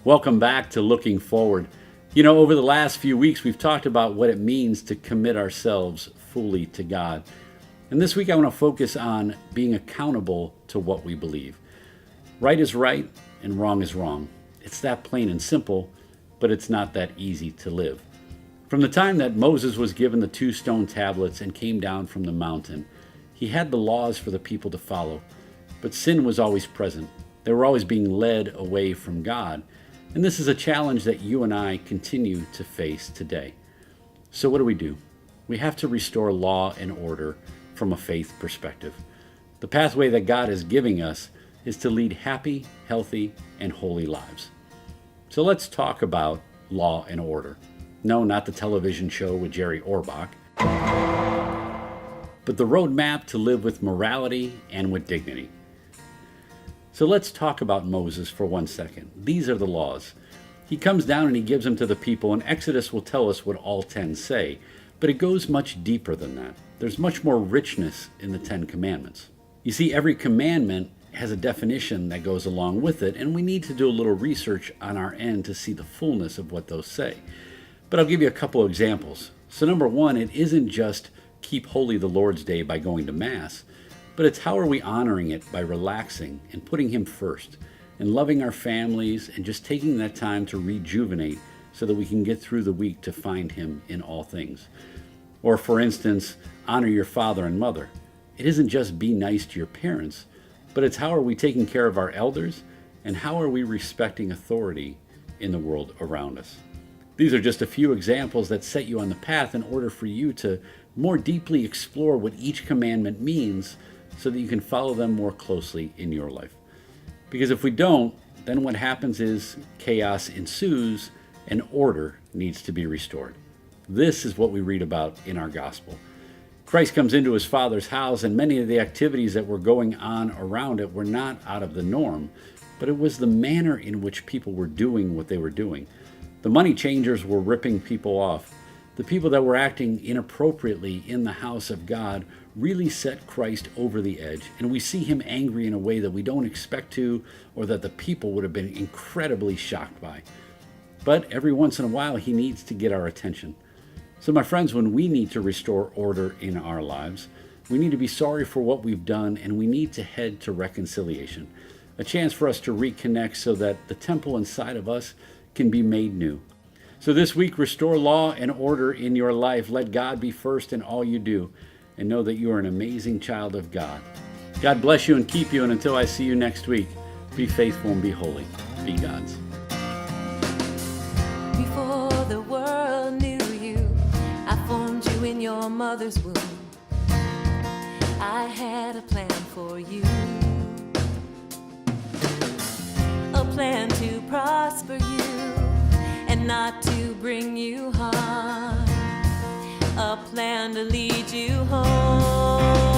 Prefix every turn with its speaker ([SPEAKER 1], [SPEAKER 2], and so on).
[SPEAKER 1] Welcome back to Looking Forward. Over the last few weeks, we've talked about what it means to commit ourselves fully to God. And this week, I want to focus on being accountable to what we believe. Right is right and wrong is wrong. It's that plain and simple, but it's not that easy to live. From the time that Moses was given the 2 stone tablets and came down from the mountain, he had the laws for the people to follow, but sin was always present. They were always being led away from God. And this is a challenge that you and I continue to face today. So what do? We have to restore law and order from a faith perspective. The pathway that God is giving us is to lead happy, healthy, and holy lives. So let's talk about law and order. No, not the television show with Jerry Orbach, but the roadmap to live with morality and with dignity. So let's talk about Moses for 1 second. These are the laws. He comes down and he gives them to the people, and Exodus will tell us what all 10 say, but it goes much deeper than that. There's much more richness in the 10 commandments. You see, every commandment has a definition that goes along with it, and we need to do a little research on our end to see the fullness of what those say. But I'll give you a couple of examples. So number 1, it isn't just keep holy the Lord's Day by going to Mass, but it's how are we honoring it by relaxing and putting Him first and loving our families and just taking that time to rejuvenate so that we can get through the week to find Him in all things. Or for instance, honor your father and mother. It isn't just be nice to your parents, but it's how are we taking care of our elders and how are we respecting authority in the world around us. These are just a few examples that set you on the path in order for you to more deeply explore what each commandment means so that you can follow them more closely in your life. Because if we don't, then what happens is chaos ensues and order needs to be restored. This is what we read about in our gospel. Christ comes into His Father's house, and many of the activities that were going on around it were not out of the norm, but it was the manner in which people were doing what they were doing. The money changers were ripping people off. The people that were acting inappropriately in the house of God really set Christ over the edge, and we see Him angry in a way that we don't expect to, or that the people would have been incredibly shocked by. But every once in a while, He needs to get our attention. So my friends, when we need to restore order in our lives, we need to be sorry for what we've done, and we need to head to reconciliation, a chance for us to reconnect so that the temple inside of us can be made new. So this week, restore law and order in your life. Let God be first in all you do, and know that you are an amazing child of God. God bless you and keep you, and until I see you next week, be faithful and be holy. Be God's.
[SPEAKER 2] Before the world knew you, I formed you in your mother's womb. I had a plan for you, a plan to prosper you and not to bring you harm, a plan to lead you home.